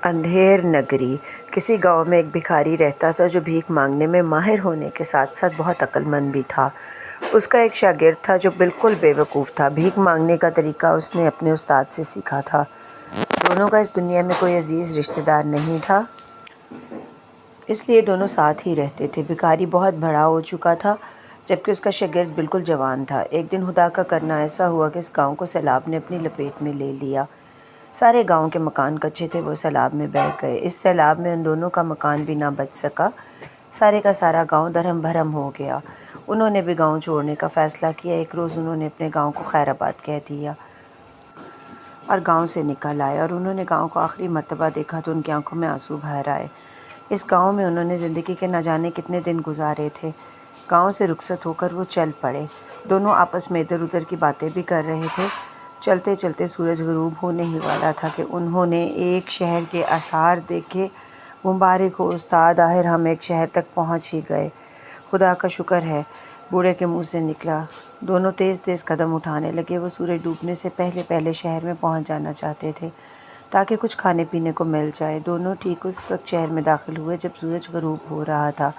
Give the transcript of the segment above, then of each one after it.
اندھیر نگری۔ کسی گاؤں میں ایک بھکاری رہتا تھا جو بھیک مانگنے میں ماہر ہونے کے ساتھ ساتھ بہت عقل مند بھی تھا۔ اس کا ایک شاگرد تھا جو بالکل بے وقوف تھا۔ بھیک مانگنے کا طریقہ اس نے اپنے استاد سے سیکھا تھا۔ دونوں کا اس دنیا میں کوئی عزیز رشتہ دار نہیں تھا، اس لیے دونوں ساتھ ہی رہتے تھے۔ بھکاری بہت بڑا ہو چکا تھا جبکہ اس کا شاگرد بالکل جوان تھا۔ ایک دن خدا کا کرنا ایسا ہوا کہ اس گاؤں کو سیلاب نے اپنی لپیٹ میں لے لیا۔ سارے گاؤں کے مکان کچے تھے، وہ سیلاب میں بہہ گئے۔ اس سیلاب میں ان دونوں کا مکان بھی نہ بچ سکا۔ سارے کا سارا گاؤں درہم بھرم ہو گیا۔ انہوں نے بھی گاؤں چھوڑنے کا فیصلہ کیا۔ ایک روز انہوں نے اپنے گاؤں کو خیر آباد کہہ دیا اور گاؤں سے نکل آئے، اور انہوں نے گاؤں کو آخری مرتبہ دیکھا تو ان کی آنکھوں میں آنسو بھر آئے۔ اس گاؤں میں انہوں نے زندگی کے نہ جانے کتنے دن گزارے تھے۔ گاؤں سے رخصت ہو کر وہ چل پڑے۔ دونوں آپس میں ادھر ادھر کی باتیں بھی کر رہے تھے۔ چلتے چلتے سورج غروب ہونے ہی والا تھا کہ انہوں نے ایک شہر کے آثار دیکھے۔ مبارک ہو استاد، آخر ہم ایک شہر تک پہنچ ہی گئے۔ خدا کا شکر ہے، بوڑھے کے منہ سے نکلا۔ دونوں تیز تیز قدم اٹھانے لگے۔ وہ سورج ڈوبنے سے پہلے پہلے شہر میں پہنچ جانا چاہتے تھے تاکہ کچھ کھانے پینے کو مل جائے۔ دونوں ٹھیک اس وقت شہر میں داخل ہوئے جب سورج غروب ہو رہا تھا۔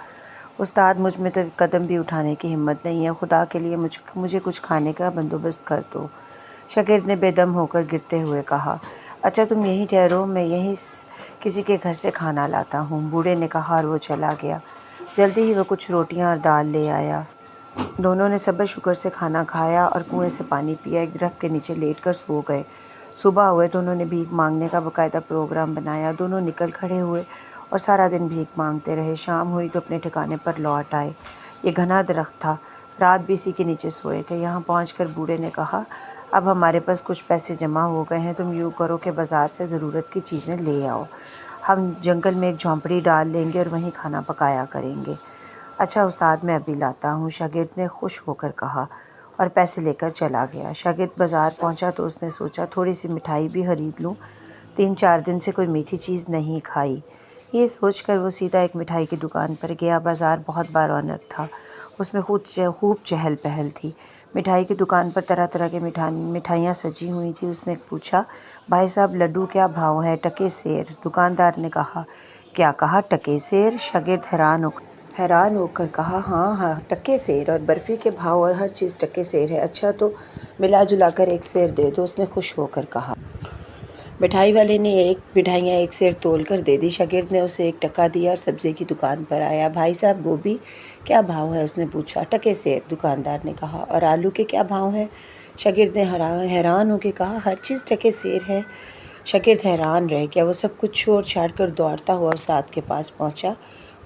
استاد، مجھ میں تو قدم بھی اٹھانے کی ہمت نہیں ہے، خدا کے لیے مجھے کچھ کھانے کا بندوبست کر دو، شاگرد نے بے دم ہو کر گرتے ہوئے کہا۔ اچھا تم یہیں ٹھہرو، میں یہیں کسی کے گھر سے کھانا لاتا ہوں، بوڑھے نے کہا اور وہ چلا گیا۔ جلدی ہی وہ کچھ روٹیاں اور دال لے آیا۔ دونوں نے صبر شکر سے کھانا کھایا اور کنویں سے پانی پیا۔ ایک درخت کے نیچے لیٹ کر سو گئے۔ صبح ہوئے تو انہوں نے بھیک مانگنے کا باقاعدہ پروگرام بنایا۔ دونوں نکل کھڑے ہوئے اور سارا دن بھیک مانگتے رہے۔ شام ہوئی تو اپنے ٹھکانے پر لوٹ آئے۔ یہ گھنا درخت تھا، رات بھی اسی کے نیچے سوئے تھے۔ یہاں پہنچ کر بوڑھے نے کہا، اب ہمارے پاس کچھ پیسے جمع ہو گئے ہیں، تم یوں کرو کہ بازار سے ضرورت کی چیزیں لے آؤ، ہم جنگل میں ایک جھونپڑی ڈال لیں گے اور وہیں کھانا پکایا کریں گے۔ اچھا استاد، میں ابھی لاتا ہوں، شاگرد نے خوش ہو کر کہا اور پیسے لے کر چلا گیا۔ شاگرد بازار پہنچا تو اس نے سوچا تھوڑی سی مٹھائی بھی خرید لوں، 3-4 دن سے کوئی میٹھی چیز نہیں کھائی۔ یہ سوچ کر وہ سیدھا ایک مٹھائی کی دکان پر گیا۔ بازار بہت بارونق تھا، اس میں خوب چہل پہل تھی۔ مٹھائی کی دکان پر طرح طرح کی مٹھائیاں سجی ہوئی تھیں۔ اس نے پوچھا، بھائی صاحب لڈو کیا بھاؤ ہے؟ ٹکے سیر۔ دکاندار نے کہا، کیا کہا؟ ٹکے سیر؟ شاگرد حیران ہو کر کہا، ہاں ٹکے سیر، اور برفی کے بھاؤ اور ہر چیز ٹکے سیر ہے۔ اچھا تو ملا جلا کر 1 سیر دے دو، اس نے خوش ہو کر کہا۔ مٹھائی والے نے مٹھائیاں 1 سیر تول کر دے دی۔ شاگرد نے اسے 1 ٹکا دیا اور سبزی کی دکان پر آیا۔ بھائی صاحب گوبھی کیا بھاؤ ہے؟ اس نے پوچھا۔ ٹکے سیر، دکاندار نے کہا۔ اور آلو کے کیا بھاؤ ہیں؟ شاگرد نے حیران ہو کے کہا، ہر چیز ٹکے سیر ہے۔ شاگرد حیران رہ گیا۔ وہ سب کچھ چھوڑ چھاڑ کر دوڑتا ہوا استاد کے پاس پہنچا۔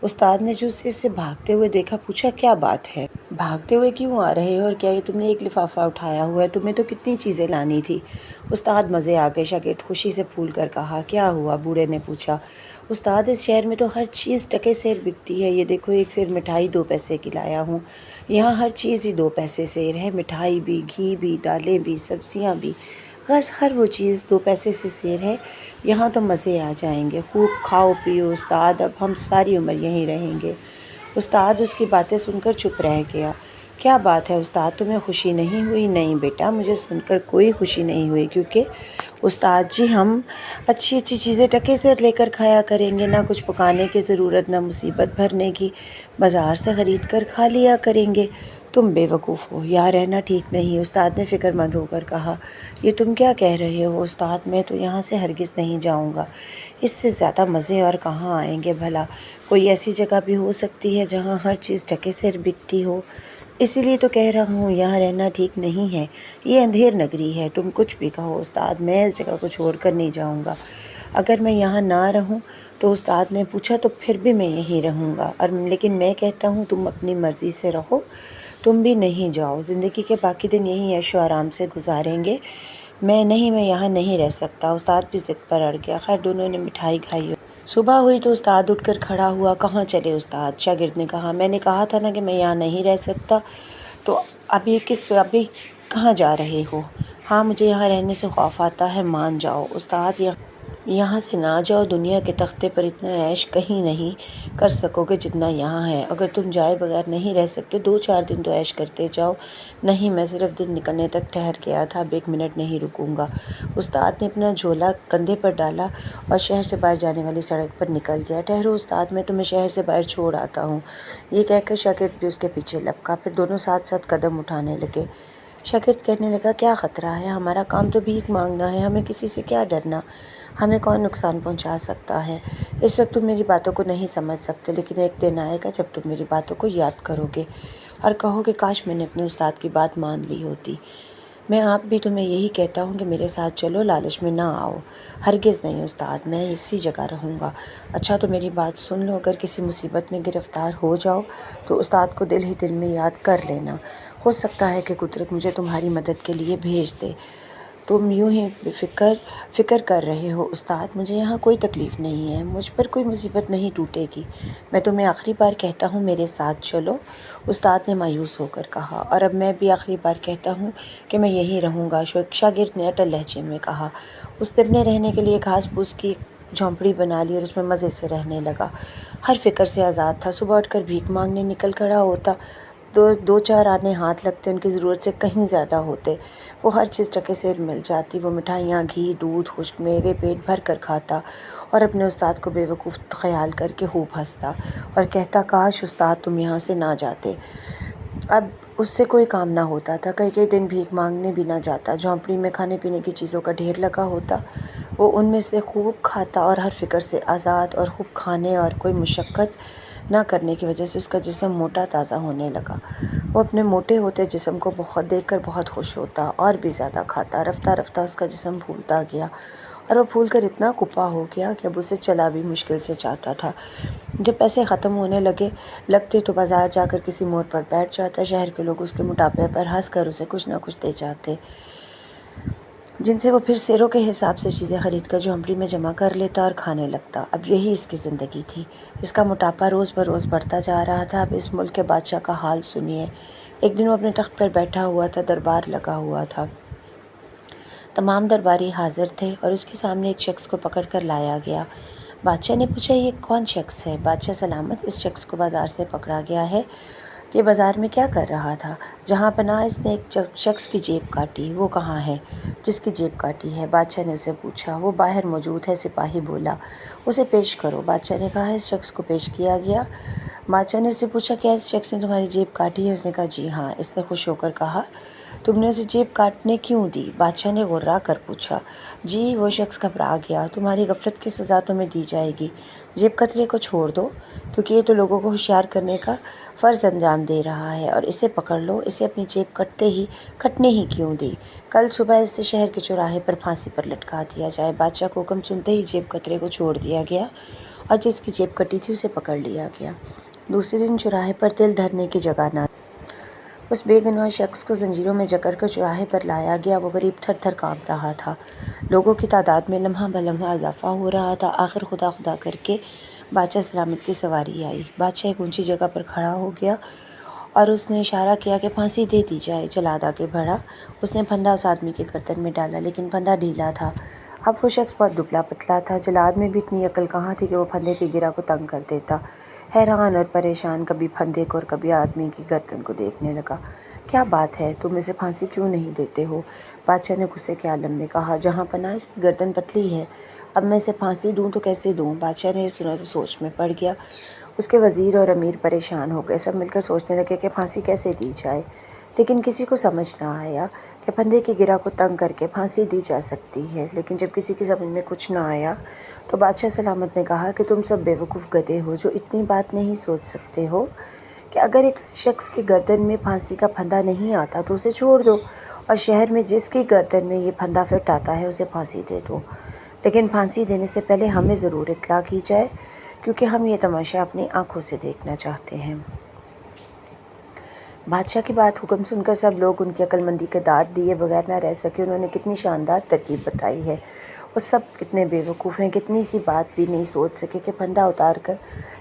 استاد نے جو اسے بھاگتے ہوئے دیکھا، پوچھا، کیا بات ہے؟ بھاگتے ہوئے کیوں آ رہے ہو، اور کیا یہ تم نے 1 لفافہ اٹھایا ہوا ہے؟ تمہیں تو کتنی چیزیں لانی تھی۔ استاد مزے آ گئے، شاگرد خوشی سے پھول کر کہا۔ کیا ہوا؟ بوڑھے نے پوچھا۔ استاد، اس شہر میں تو ہر چیز ٹکے سیر بکتی ہے، یہ دیکھو 1 سیر مٹھائی 2 پیسے کی لایا ہوں، یہاں ہر چیز ہی 2 پیسے سیر ہے، مٹھائی بھی، گھی بھی، دالیں بھی، سبزیاں بھی، ہر وہ چیز 2 پیسے سے سیر ہے، یہاں تو مزے آ جائیں گے، خوب کھاؤ پیو استاد، اب ہم ساری عمر یہیں رہیں گے۔ استاد اس کی باتیں سن کر چپ رہ گیا۔ کیا بات ہے استاد، تمہیں خوشی نہیں ہوئی؟ نہیں بیٹا، مجھے سن کر کوئی خوشی نہیں ہوئی، کیونکہ استاد جی ہم اچھی چیزیں ٹکے سیر لے کر کھایا کریں گے، نہ کچھ پکانے کی ضرورت، نہ مصیبت بھرنے کی، بازار سے خرید کر کھا لیا کریں گے۔ تم بے وقوف ہو، یہاں رہنا ٹھیک نہیں، استاد نے فکر مند ہو کر کہا۔ یہ تم کیا کہہ رہے ہو استاد، میں تو یہاں سے ہرگز نہیں جاؤں گا، اس سے زیادہ مزے اور کہاں آئیں گے بھلا؟ کوئی ایسی جگہ بھی ہو سکتی ہے جہاں ہر چیز ٹکے سیر بکتی ہو، اسی لیے تو کہہ رہا ہوں یہاں رہنا ٹھیک نہیں ہے، یہ اندھیر نگری ہے۔ تم کچھ بھی کہو استاد، میں اس جگہ کو چھوڑ کر نہیں جاؤں گا، اگر میں یہاں نہ رہوں تو استاد نے پوچھا، تو پھر بھی میں یہیں رہوں گا، لیکن میں کہتا ہوں تم اپنی مرضی سے رہو، تم بھی نہیں جاؤ، زندگی کے باقی دن یہیں عیش و آرام سے گزاریں گے، میں یہاں نہیں رہ سکتا۔ استاد بھی ضد پر اڑ گیا۔ خیر دونوں نے مٹھائی کھائی۔ صبح ہوئی تو استاد اٹھ کر کھڑا ہوا۔ کہاں چلے استاد؟ شاگرد نے کہا، میں نے کہا تھا نا کہ میں یہاں نہیں رہ سکتا، تو ابھی کہاں جا رہے ہو؟ ہاں مجھے یہاں رہنے سے خوف آتا ہے، مان جاؤ۔ استاد یہاں سے نہ جاؤ، دنیا کے تختے پر اتنا عیش کہیں نہیں کر سکو گے جتنا یہاں ہے۔ اگر تم جائے بغیر نہیں رہ سکتے 2-4 دن تو عیش کرتے جاؤ۔ نہیں، میں صرف دن نکلنے تک ٹھہر گیا تھا، اب 1 منٹ نہیں رکوں گا۔ استاد نے اپنا جھولا کندھے پر ڈالا اور شہر سے باہر جانے والی سڑک پر نکل گیا۔ ٹھہرو استاد، میں تمہیں شہر سے باہر چھوڑ آتا ہوں۔ یہ کہہ کر شاگرد بھی اس کے پیچھے لپکا، پھر دونوں ساتھ ساتھ قدم اٹھانے لگے۔ شاگرد کہنے لگا، کیا خطرہ ہے؟ ہمارا کام تو بھیک مانگنا ہے، ہمیں کسی سے کیا ڈرنا؟ ہمیں کون نقصان پہنچا سکتا ہے؟ اس وقت تم میری باتوں کو نہیں سمجھ سکتے، لیکن ایک دن آئے گا جب تم میری باتوں کو یاد کرو گے اور کہو گے کاش میں نے اپنے استاد کی بات مان لی ہوتی۔ میں آپ بھی تمہیں یہی کہتا ہوں کہ میرے ساتھ چلو، لالچ میں نہ آؤ۔ ہرگز نہیں استاد، میں اسی جگہ رہوں گا۔ اچھا تو میری بات سن لو، اگر کسی مصیبت میں گرفتار ہو جاؤ تو استاد کو دل ہی دل میں یاد کر لینا، ہو سکتا ہے کہ قدرت مجھے تمہاری مدد کے لیے بھیج دے۔ تم یوں ہی فکر کر رہے ہو استاد، مجھے یہاں کوئی تکلیف نہیں ہے، مجھ پر کوئی مصیبت نہیں ٹوٹے گی۔ میں تمہیں آخری بار کہتا ہوں میرے ساتھ چلو، استاد نے مایوس ہو کر کہا۔ اور اب میں بھی آخری بار کہتا ہوں کہ میں یہیں رہوں گا، شاگرد نے اٹل لہجے میں کہا۔ اس نے اپنے رہنے کے لیے گھاس پھوس کی جھونپڑی بنا لی اور اس میں مزے سے رہنے لگا۔ ہر فکر سے آزاد تھا۔ صبح اٹھ کر بھیک مانگنے نکل کھڑا ہوتا، 2-4 آنے ہاتھ لگتے، ان کی ضرورت سے کہیں زیادہ ہوتے۔ وہ ہر چیز ٹکے سے مل جاتی، وہ مٹھائیاں، گھی، دودھ، خشک میوے پیٹ بھر کر کھاتا اور اپنے استاد کو بے وقوف خیال کر کے خوب ہنستا اور کہتا، کاش استاد تم یہاں سے نہ جاتے۔ اب اس سے کوئی کام نہ ہوتا تھا، کئی دن بھیک مانگنے بھی نہ جاتا۔ جھونپڑی میں کھانے پینے کی چیزوں کا ڈھیر لگا ہوتا، وہ ان میں سے خوب کھاتا اور ہر فکر سے آزاد، اور خوب کھانے اور کوئی مشقت نہ کرنے کی وجہ سے اس کا جسم موٹا تازہ ہونے لگا۔ وہ اپنے موٹے ہوتے جسم کو دیکھ کر بہت خوش ہوتا اور بھی زیادہ کھاتا۔ رفتہ رفتہ اس کا جسم پھولتا گیا اور وہ پھول کر اتنا کپا ہو گیا کہ اب اسے چلا بھی مشکل سے جاتا تھا۔ جب پیسے ختم ہونے لگتے تو بازار جا کر کسی موڑ پر بیٹھ جاتا۔ شہر کے لوگ اس کے موٹاپے پر ہنس کر اسے کچھ نہ کچھ دے جاتے، جن سے وہ پھر سیروں کے حساب سے چیزیں خرید کر جھونپڑی میں جمع کر لیتا اور کھانے لگتا۔ اب یہی اس کی زندگی تھی۔ اس کا موٹاپا روز بروز بڑھتا جا رہا تھا۔ اب اس ملک کے بادشاہ کا حال سنیے۔ ایک دن وہ اپنے تخت پر بیٹھا ہوا تھا، دربار لگا ہوا تھا، تمام درباری حاضر تھے اور اس کے سامنے ایک شخص کو پکڑ کر لایا گیا۔ بادشاہ نے پوچھا، یہ کون شخص ہے؟ بادشاہ سلامت، اس شخص کو بازار سے پکڑا گیا ہے۔ یہ بازار میں کیا کر رہا تھا؟ جہاں پناہ، اس نے ایک شخص کی جیب کاٹی۔ وہ کہاں ہے جس کی جیب کاٹی ہے؟ بادشاہ نے اسے پوچھا۔ وہ باہر موجود ہے، سپاہی بولا۔ اسے پیش کرو، بادشاہ نے کہا۔ اس شخص کو پیش کیا گیا۔ بادشاہ نے اسے پوچھا، کیا اس شخص نے تمہاری جیب کاٹی ہے؟ اس نے کہا، جی ہاں۔ اس نے خوش ہو کر کہا، تم نے اسے جیب کاٹنے کیوں دی؟ بادشاہ نے غرا کر پوچھا۔ جی، وہ شخص گھبرا گیا۔ تمہاری غفلت کی سزا تمہیں دی جائے گی۔ جیب کترے کو چھوڑ دو، کیونکہ یہ تو لوگوں کو ہوشیار کرنے کا فرض انجام دے رہا ہے، اور اسے پکڑ لو۔ اسے اپنی جیب کٹنے ہی کیوں دی؟ کل صبح اسے شہر کے چوراہے پر پھانسی پر لٹکا دیا جائے۔ بادشاہ کو حکم سنتے ہی جیب کترے کو چھوڑ دیا گیا اور جس کی جیب کٹی تھی اسے پکڑ لیا گیا۔ دوسرے دن چوراہے پر دل دھرنے کی جگہ نہ، اس بے گناہ شخص کو زنجیروں میں جکڑ کر چوراہے پر لایا گیا۔ وہ غریب تھر تھر کانپ رہا تھا۔ لوگوں کی تعداد میں لمحہ بلمحہ اضافہ ہو رہا تھا۔ آخر خدا خدا کر کے بادشاہ سلامت کی سواری آئی۔ بادشاہ ایک اونچی جگہ پر کھڑا ہو گیا اور اس نے اشارہ کیا کہ پھانسی دے دی جائے۔ جلاد آگے بڑھا، اس نے پھندا اس آدمی کے گردن میں ڈالا، لیکن پھندا ڈھیلا تھا۔ اب وہ شخص بہت دبلا پتلا تھا۔ جلاد میں بھی اتنی عقل کہاں تھی کہ وہ پھندے کی گرہ کو تنگ کر دیتا۔ حیران اور پریشان کبھی پھندے کو اور کبھی آدمی کی گردن کو دیکھنے لگا۔ کیا بات ہے، تم اسے پھانسی کیوں نہیں دیتے ہو؟ بادشاہ نے غصے کے عالم میں کہا۔ جہاں پناہ، اس کی گردن پتلی ہے، اب میں اسے پھانسی دوں تو کیسے دوں؟ بادشاہ نے یہ سنا تو سوچ میں پڑ گیا۔ اس کے وزیر اور امیر پریشان ہو گئے۔ سب مل کر سوچنے لگے کہ پھانسی کیسے دی جائے، لیکن کسی کو سمجھ نہ آیا کہ پھندے کی گرہ کو تنگ کر کے پھانسی دی جا سکتی ہے۔ لیکن جب کسی کی سمجھ میں کچھ نہ آیا تو بادشاہ سلامت نے کہا کہ تم سب بے وقوف گدھے ہو جو اتنی بات نہیں سوچ سکتے ہو کہ اگر ایک شخص کی گردن میں پھانسی کا پھندا نہیں آتا تو اسے چھوڑ دو، اور شہر میں جس کی گردن میں یہ پھندا فٹ آتا ہے اسے پھانسی دے دو۔ لیکن پھانسی دینے سے پہلے ہمیں ضرور اطلاع کی جائے، کیونکہ ہم یہ تماشا اپنی آنکھوں سے دیکھنا چاہتے ہیں۔ بادشاہ کی بات حکم سن کر سب لوگ ان کی عقل مندی کے داد دیے بغیر نہ رہ سکے۔ انہوں نے کتنی شاندار ترکیب بتائی ہے، وہ سب کتنے بے وقوف ہیں، کتنی سی بات بھی نہیں سوچ سکے کہ پھندا اتار کر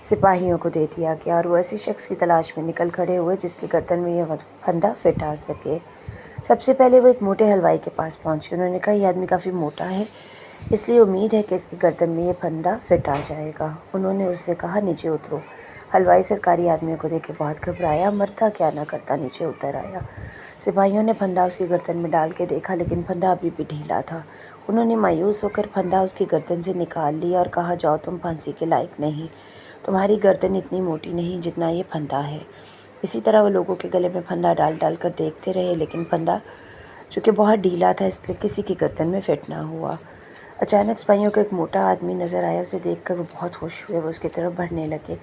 سپاہیوں کو دے دیا گیا، اور وہ ایسے شخص کی تلاش میں نکل کھڑے ہوئے جس کی گردن میں یہ پھندا فٹ آ سکے۔ سب سے پہلے وہ ایک موٹے حلوائی کے پاس پہنچے۔ انہوں نے کہا، یہ آدمی کافی موٹا ہے، اس لیے امید ہے کہ اس کی گردن میں یہ پھندا فٹ آ جائے گا۔ انہوں نے اس سے کہا نیچے اترو۔ حلوائی سرکاری آدمیوں کو دیکھ کے بہت گھبرایا، مرتا کیا نہ کرتا نیچے اتر آیا۔ سپاہیوں نے پھندا اس کی گردن میں ڈال کے دیکھا لیکن پھندا ابھی بھی ڈھیلا تھا۔ انہوں نے مایوس ہو کر پھندا اس کی گردن سے نکال لیا اور کہا جاؤ تم پھانسی کے لائق نہیں، تمہاری گردن اتنی موٹی نہیں جتنا یہ پھندا ہے۔ اسی طرح وہ لوگوں کے گلے میں پھندا ڈال ڈال کر دیکھتے رہے لیکن پھندا چونکہ بہت ڈھیلا تھا اس لیے کسی کی گردن میں فٹ نہ ہوا۔ اچانک سپاہیوں کو ایک موٹا آدمی نظر آیا، اسے دیکھ کر وہ بہت خوش ہوئے، وہ اس کی طرف بڑھنے لگے۔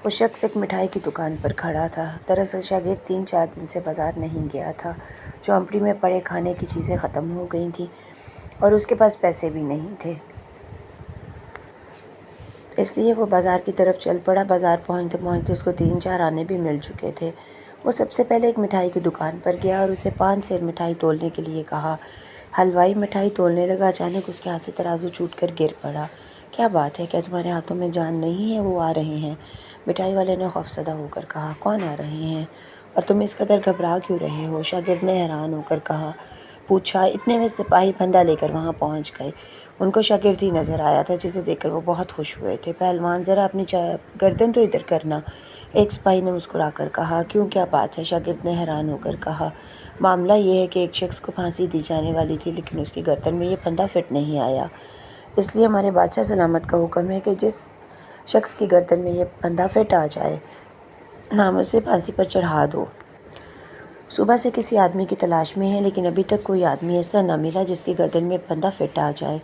وہ شخص ایک مٹھائی کی دکان پر کھڑا تھا۔ دراصل شاگرد 3-4 دن سے بازار نہیں گیا تھا، جھونپڑی میں پڑے کھانے کی چیزیں ختم ہو گئی تھیں اور اس کے پاس پیسے بھی نہیں تھے، اس لیے وہ بازار کی طرف چل پڑا۔ بازار پہنچتے پہنچتے اس کو 3-4 آنے بھی مل چکے تھے۔ وہ سب سے پہلے ایک مٹھائی کی دکان پر گیا اور اسے 5 سیر مٹھائی تولنے کے لیے کہا۔ حلوائی مٹھائی تولنے لگا، اچانک اس کے ہاتھ سے ترازو چھوٹ کر گر پڑا۔ کیا بات ہے، کیا تمہارے ہاتھوں میں جان نہیں ہے؟ وہ آ رہے ہیں، مٹھائی والے نے خوفزدہ ہو کر کہا۔ کون آ رہے ہیں اور تم اس قدر گھبرا کیوں رہے ہو؟ شاگرد نے حیران ہو کر پوچھا۔ اتنے میں سپاہی پھندا لے کر وہاں پہنچ گئے۔ ان کو شاگرد ہی نظر آیا تھا جسے دیکھ کر وہ بہت خوش ہوئے تھے۔ پہلوان ذرا اپنی گردن تو ادھر کرنا، ایک سپاہی نے مسکرا کر کہا۔ کیوں، کیا بات ہے؟ شاگرد نے حیران ہو کر کہا۔ معاملہ یہ ہے کہ ایک شخص کو پھانسی دی جانے والی تھی لیکن اس کی گردن میں یہ پھندا فٹ نہیں آیا، اس لیے ہمارے بادشاہ سلامت کا حکم ہے کہ جس شخص کی گردن میں یہ پھندا فٹ آ جائے نام اسے پھانسی پر چڑھا دو۔ صبح سے کسی آدمی کی تلاش میں ہے لیکن ابھی تک کوئی آدمی ایسا نہ ملا جس کی گردن میں پھندا فٹ آ جائے۔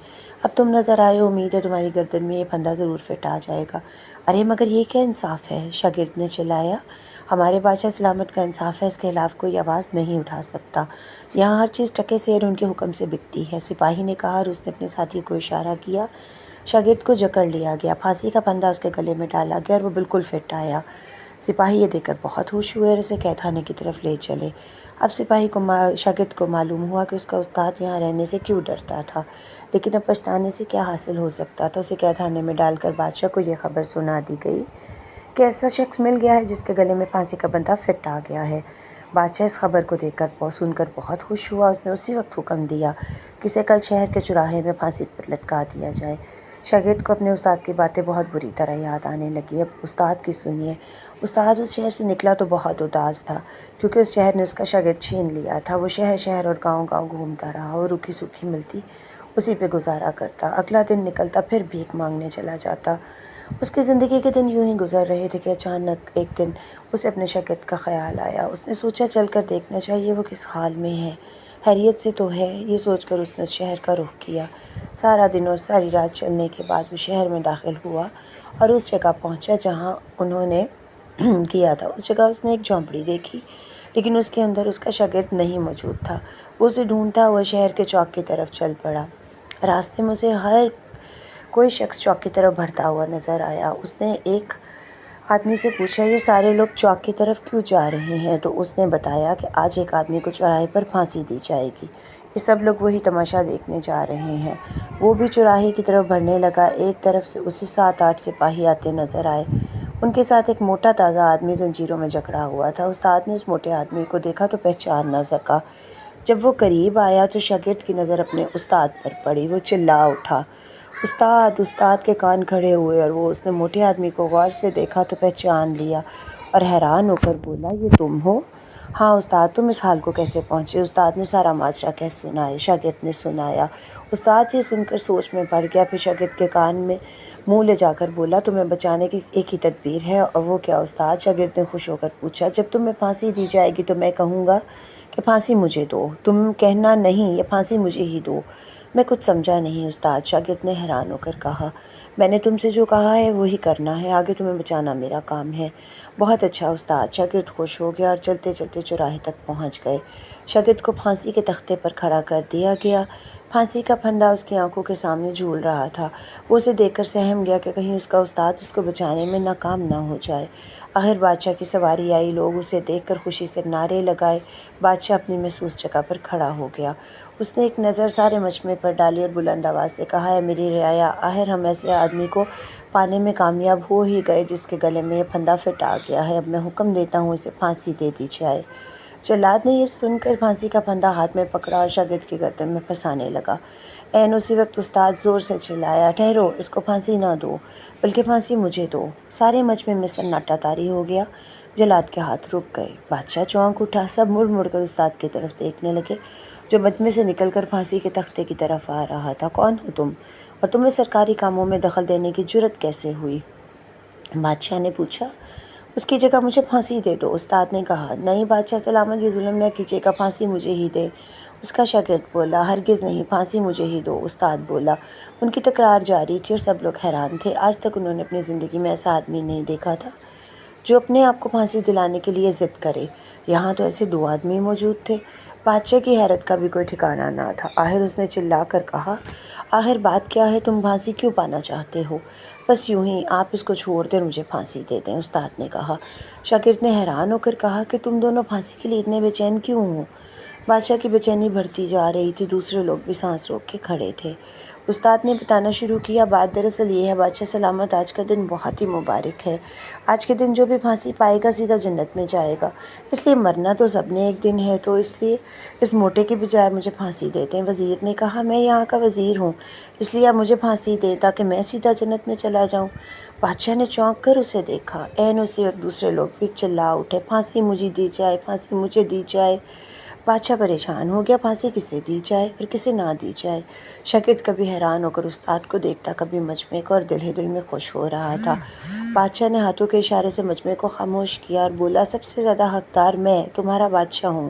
اب تم نظر آئے ہو، امید ہے تمہاری گردن میں یہ پھندا ضرور فٹ آ جائے گا۔ ارے مگر یہ کیا انصاف ہے، شاگرد نے چلایا۔ ہمارے بادشاہ سلامت کا انصاف ہے، اس کے خلاف کوئی آواز نہیں اٹھا سکتا۔ یہاں ہر چیز ٹکے سیر ان کے حکم سے بکتی ہے، سپاہی نے کہا اور اس نے اپنے ساتھی کو اشارہ کیا۔ شاگرد کو جکڑ لیا گیا، پھانسی کا پھندا اس کے گلے میں ڈالا گیا اور وہ بالکل فٹ آیا۔ سپاہی یہ دیکھ کر بہت خوش ہوئے اور اسے قید خانے کی طرف لے چلے۔ اب شاگرد کو معلوم ہوا کہ اس کا استاد یہاں رہنے سے کیوں ڈرتا تھا، لیکن اب پچھتانے سے کیا حاصل ہو سکتا تھا۔ اسے قید خانے میں ڈال کر بادشاہ کو یہ خبر سنا دی گئی کہ ایسا شخص مل گیا ہے جس کے گلے میں پھانسی کا پھندا فٹ آ گیا ہے۔ بادشاہ اس خبر کو سن کر بہت خوش ہوا۔ اس نے اسی وقت حکم دیا کہ اسے کل شہر کے چوراہے میں پھانسی پر لٹکا دیا جائے۔ شاگرد کو اپنے استاد کی باتیں بہت بری طرح یاد آنے لگی۔ اب استاد کی سنیے۔ استاد اس شہر سے نکلا تو بہت اداس تھا کیونکہ اس شہر نے اس کا شاگرد چھین لیا تھا۔ وہ شہر شہر اور گاؤں گاؤں گھومتا رہا اور روکھی سوکھی ملتی اسی پہ گزارا کرتا۔ اگلا دن نکلتا پھر بھیک مانگنے چلا جاتا۔ اس کی زندگی کے دن یوں ہی گزر رہے تھے کہ اچانک ایک دن اسے اپنے شاگرد کا خیال آیا۔ اس نے سوچا چل کر دیکھنا چاہیے وہ کس حال میں ہے، خیریت سے تو ہے۔ یہ سوچ کر اس نے اس شہر کا رخ کیا۔ سارا دن اور ساری رات چلنے کے بعد وہ شہر میں داخل ہوا اور اس جگہ پہنچا جہاں انہوں نے کیا تھا۔ اس جگہ اس نے ایک جھونپڑی دیکھی لیکن اس کے اندر اس کا شاگرد نہیں موجود تھا۔ وہ اسے ڈھونڈتا ہوا شہر کے چوک کی طرف چل پڑا۔ راستے میں اسے ہر کوئی شخص چوک کی طرف بڑھتا ہوا نظر آیا۔ اس نے ایک آدمی سے پوچھا یہ سارے لوگ چوک کی طرف کیوں جا رہے ہیں؟ تو اس نے بتایا کہ آج ایک آدمی کو چوراہے پر پھانسی دی جائے گی، یہ سب لوگ وہی تماشا دیکھنے جا رہے ہیں۔ وہ بھی چوراہے کی طرف بڑھنے لگا۔ ایک طرف سے اسے 7-8 سپاہی آتے نظر آئے، ان کے ساتھ ایک موٹا تازہ آدمی زنجیروں میں جکڑا ہوا تھا۔ استاد نے اس موٹے آدمی کو دیکھا تو پہچان نہ سکا۔ جب وہ قریب آیا تو شاگرد کی نظر اپنے استاد پر پڑی۔ وہ چلا اٹھا، استاد! استاد کے کان کھڑے ہوئے اور وہ اس نے موٹے آدمی کو غور سے دیکھا تو پہچان لیا اور حیران ہو کر بولا یہ تم ہو؟ ہاں استاد، تم اس حال کو کیسے پہنچے؟ استاد نے سارا ماجرا کہہ سنایا۔ شاگرد نے سنایا۔ استاد یہ سن کر سوچ میں پڑ گیا، پھر شاگرد کے کان میں منہ لے جا کر بولا تمہیں بچانے کی ایک ہی تدبیر ہے، اور وہ کیا استاد؟ شاگرد نے خوش ہو کر پوچھا۔ جب تمہیں پھانسی دی جائے گی تو میں کہوں گا کہ پھانسی مجھے دو، تم کہنا نہیں یہ پھانسی مجھے ہی دو۔ میں کچھ سمجھا نہیں استاد، شاگرد نے حیران ہو کر کہا۔ میں نے تم سے جو کہا ہے وہی کرنا ہے، آگے تمہیں بچانا میرا کام ہے۔ بہت اچھا استاد، شاگرد خوش ہو گیا اور چلتے چلتے چوراہے تک پہنچ گئے۔ شاگرد کو پھانسی کے تختے پر کھڑا کر دیا گیا۔ پھانسی کا پھندا اس کی آنکھوں کے سامنے جھول رہا تھا۔ وہ اسے دیکھ کر سہم گیا کہ کہیں اس کا استاد اس کو بچانے میں ناکام نہ ہو جائے۔ آخر بادشاہ کی سواری آئی، لوگ اسے دیکھ کر خوشی سے نعرے لگائے۔ بادشاہ اپنی محسوس جگہ پر کھڑا ہو گیا۔ اس نے ایک نظر سارے مجمع پر ڈالی اور بلند آواز سے کہا، اے میری رعایا، آخر ہم ایسے آدمی کو پانے میں کامیاب ہو ہی گئے جس کے گلے میں یہ پھندا فٹ آ گیا ہے۔ اب میں حکم دیتا ہوں اسے پھانسی دے دی جائے۔ جلاد نے یہ سن کر پھانسی کا پھندا ہاتھ میں پکڑا اور شاگرد کی گردن میں پھنسانے لگا۔ عین اسی وقت استاد زور سے چلایا، ٹھہرو، اس کو پھانسی نہ دو، بلکہ پھانسی مجھے دو۔ سارے مجمع میں سناٹا طاری ہو گیا۔ جلاد کے ہاتھ رک گئے۔ بادشاہ چونک اٹھا۔ سب مڑ مڑ کر استاد کی طرف دیکھنے لگے جو مجمع سے نکل کر پھانسی کے تختے کی طرف آ رہا تھا۔ کون ہو تم؟ اور تمہیں سرکاری کاموں میں دخل دینے کی جرأت کیسے ہوئی؟ بادشاہ نے پوچھا۔ اس کی جگہ مجھے پھانسی دے دو، استاد نے کہا۔ نہیں بادشاہ سلامت، یہ ظلم نہ کیجیے گا، پھانسی مجھے ہی دے۔ اس کا شاگرد بولا۔ ہرگز نہیں، پھانسی مجھے ہی دو، استاد بولا۔ ان کی تکرار جاری تھی اور سب لوگ حیران تھے۔ آج تک انہوں نے اپنی زندگی میں ایسا آدمی نہیں دیکھا تھا جو اپنے آپ کو پھانسی دلانے کے لیے ضد کرے۔ یہاں تو ایسے 2 آدمی موجود تھے۔ بادشاہ کی حیرت کا بھی کوئی ٹھکانہ نہ تھا۔ آخر اس نے چلا کر کہا، آخر بات کیا ہے؟ تم پھانسی کیوں پانا چاہتے ہو؟ بس یوں ہی، آپ اس کو چھوڑ دیں اور مجھے پھانسی دے دیں، استاد نے کہا۔ شاگرد نے حیران ہو کر کہا کہ تم دونوں پھانسی کے لیے اتنے بے چین کیوں ہو؟ بادشاہ کی بے چینی بڑھتی جا رہی تھی۔ دوسرے لوگ بھی سانس روک کے کھڑے تھے۔ استاد نے بتانا شروع کیا، بات دراصل یہ ہے بادشاہ سلامت، آج کا دن بہت ہی مبارک ہے۔ آج کے دن جو بھی پھانسی پائے گا سیدھا جنت میں جائے گا۔ اس لیے مرنا تو سب نے ایک دن ہے، تو اس لیے اس موٹے کی بجائے مجھے پھانسی دے دیں۔ وزیر نے کہا، میں یہاں کا وزیر ہوں، اس لیے آپ مجھے پھانسی دیں تاکہ میں سیدھا جنت میں چلا جاؤں۔ بادشاہ نے چونک کر اسے دیکھا۔ عین اسی وقت دوسرے لوگ بھی چلا اٹھے، پھانسی مجھے دی جائے، پھانسی مجھے دی جائے۔ بادشاہ پریشان ہو گیا، پھانسی کسے دی جائے اور کسے نہ دی جائے۔ شاگرد کبھی حیران ہو کر استاد کو دیکھتا، کبھی مجمع کو، اور دل ہی دل میں خوش ہو رہا تھا۔ بادشاہ نے ہاتھوں کے اشارے سے مجمع کو خاموش کیا اور بولا، سب سے زیادہ حقدار میں، تمہارا بادشاہ ہوں،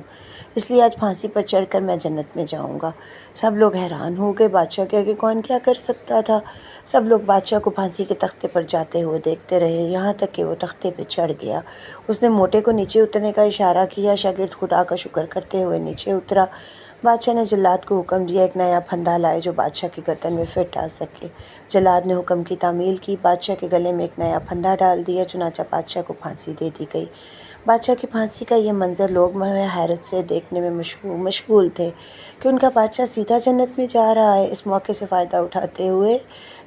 اس لیے آج پھانسی پر چڑھ کر میں جنت میں جاؤں گا۔ سب لوگ حیران ہو گئے، بادشاہ کے آگے کون کیا کر سکتا تھا؟ سب لوگ بادشاہ کو پھانسی کے تختے پر جاتے ہوئے دیکھتے رہے، یہاں تک کہ وہ تختے پہ چڑھ گیا۔ اس نے موٹے کو نیچے اترنے کا اشارہ کیا۔ شاگرد خدا کا شکر کرتے ہوئے نیچے اترا۔ بادشاہ نے جلاد کو حکم دیا، ایک نیا پھندا لائے جو بادشاہ کی گردن میں فٹ آ سکے۔ جلاد نے حکم کی تعمیل کی، بادشاہ کے گلے میں ایک نیا پھندا ڈال دیا، چنانچہ بادشاہ کو پھانسی دے دی گئی۔ بادشاہ کی پھانسی کا یہ منظر لوگ محو حیرت سے دیکھنے میں مشغول تھے کہ ان کا بادشاہ سیدھا جنت میں جا رہا ہے۔ اس موقع سے فائدہ اٹھاتے ہوئے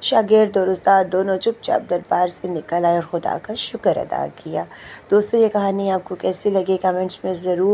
شاگرد اور استاد دونوں چپ چاپ دربار سے نکل آئے اور خدا کا شکر ادا کیا۔ دوستو، یہ کہانی آپ کو کیسی لگی؟ کمنٹس میں ضرور